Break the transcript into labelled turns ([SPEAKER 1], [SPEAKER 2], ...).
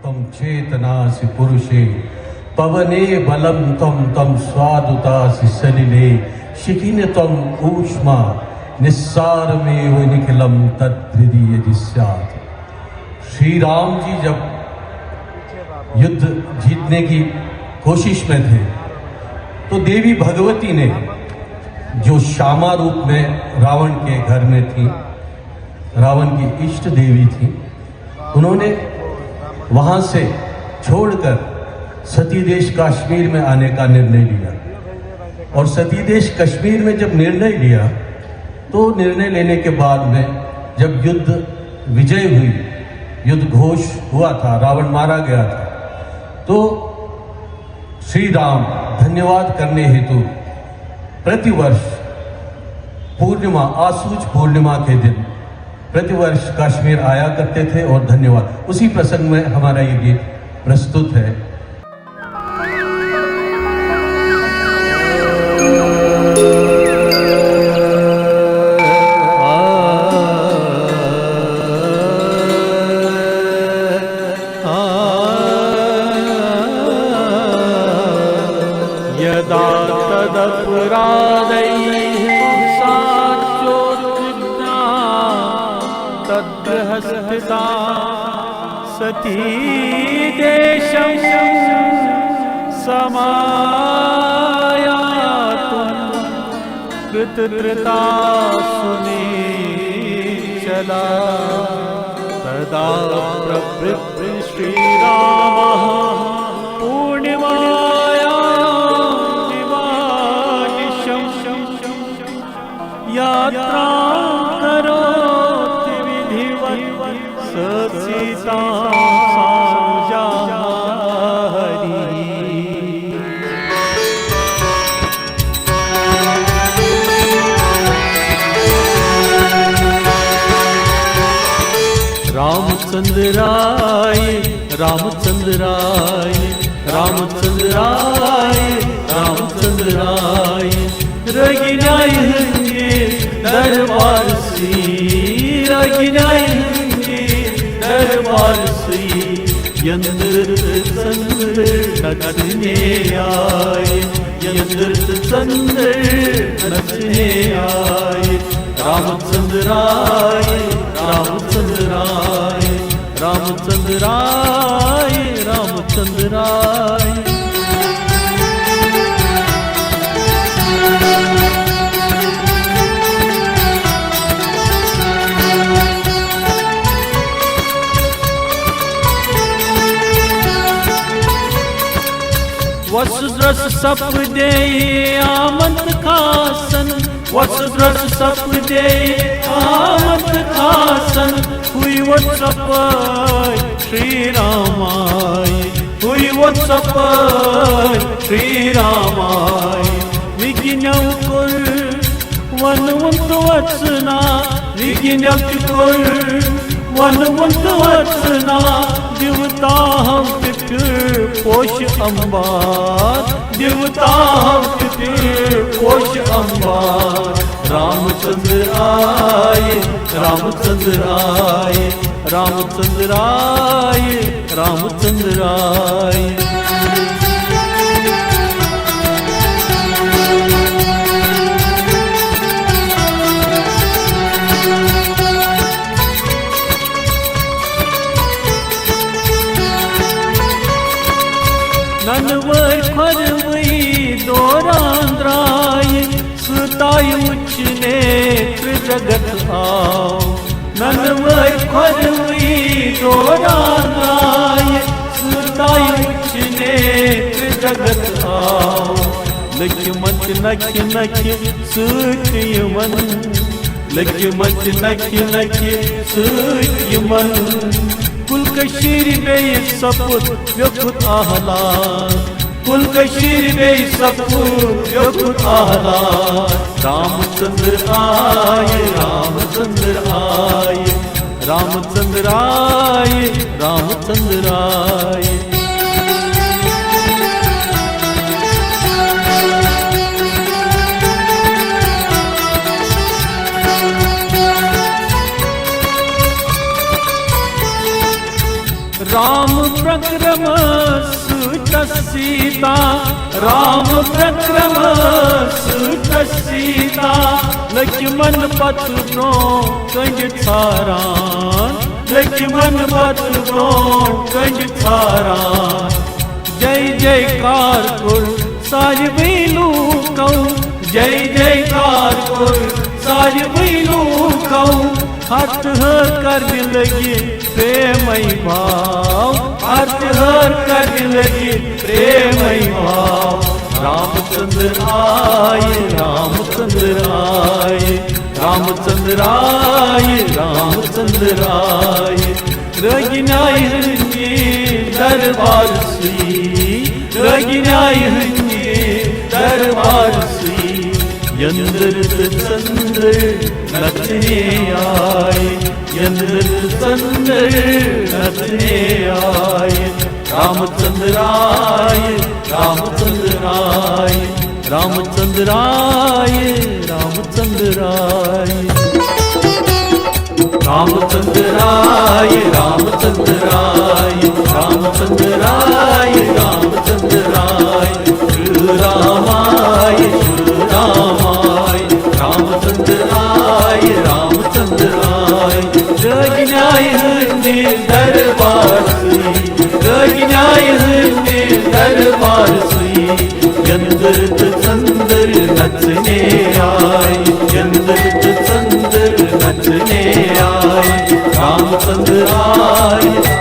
[SPEAKER 1] तम चेतनासि पुरुषे पवने बलम तम स्वादुतासि सलिले शिखिन तम ऊष्मा निस्सारमेव निखिलम तद्विधीय जिस्यात्। श्री राम जी जब युद्ध जीतने की कोशिश में थे तो देवी भगवती ने, जो श्यामा रूप में रावण के घर में थी, रावण की इष्ट देवी थी, उन्होंने वहां से छोड़कर सती देश कश्मीर में आने का निर्णय लिया। और सती देश कश्मीर में जब निर्णय लिया तो निर्णय लेने के बाद में जब युद्ध विजय हुई, युद्ध घोष हुआ था, रावण मारा गया था, तो श्री राम धन्यवाद करने हेतु प्रतिवर्ष पूर्णिमा, आसूज पूर्णिमा के दिन प्रतिवर्ष कश्मीर आया करते थे और धन्यवाद, उसी प्रसंग में हमारा ये गीत प्रस्तुत है।
[SPEAKER 2] यदा तदपराधैः साचोत्थिता तद्हस्तिता सती देशं समायातुं कृतकृता सुनीचला तदा प्रवृत्ति श्रीरामः यात्रां करोति विधिवत् स सीतां संजाहरि। रामचंद्र आए, रामचंद्र आए, रामचंद्र आए, रामचंद्र आए, रगिनाएंगे दरबार सी, रगिनाएंगे दरबार सी, यंत्र चंद्र नचने आए, यंत्र चंद्र नचने आए, रामचंद्र आए, रामचंद्र आए, रामचंद्र आए, रामचंद्र आए। वसुद्रस सप दे आमंत खासन, वसुद्रस सप दे आमंत खासन, हुई वो सप श्री रामाय, हुई वो सप श्री रामाय, विज्ञान कुल वनवंत वचना, विज्ञान कुल वनवंत वचना, देवता हम पोष अंबार, देवता हम पोष अंबार, रामचंद्र आए, रामचंद्र आए, रामचंद्र आए, रामचंद्र आए। ननवर खरमई दोरांद्राय सुताय उच्च नेत्र जगत आओ, ननवर खरमई दोरांद्राय सुताय उच्च नेत्र जगत आओ, लक्ष्मत नख नख सूर्यमन, लक्ष्मत नख नख सूर्यमन, कुल कशीर बे सपुत व्यकुत आहलाद, कुल कशीर बे सपुत व्यकुत आहलाद, रामचंद्र आए, रामचंद्र आए, रामचंद्र आए, रामचंद्र आए। राम राम प्रक्रम सुत सीता, राम प्रक्रम सुत सीता, लक्ष्मण पत्र कंज थारान, लक्ष्मण पत्र कंज थारान। जय जयकार कुर साज बीलू कऊ, जय जयकार कुर साज बीलू कऊ। हाथ कर लगी प्रेमई भाव, हाथ कर लगी प्रेमई भाव। रामचंद्र आए, रामचंद्र आए, रामचंद्र आए, रामचंद्र आए। रगिनाई हंजी दरबार सी, रगिनाई हंजी दरबार सी। यंद्र चंद्र नचने आए, यंद्र चंद्र नचने आए। रामचंद्र आए, रामचंद्र आए, रामचंद्र आए, रामचंद्र आए। रामचंद्र आए, रामचंद्र आए, रामचंद्र आए, रामचंद्र आए। श्री राम आए, श्री राम आए, रामचंद्र आए, रामचंद्र आए। रगिनाई हंदी दरबार सी, रगिनाई हंदी दरबार सी। यंद्र चंद्र नचने आए, यंद्र चंद्र नचने आए। रामचंद्र आए,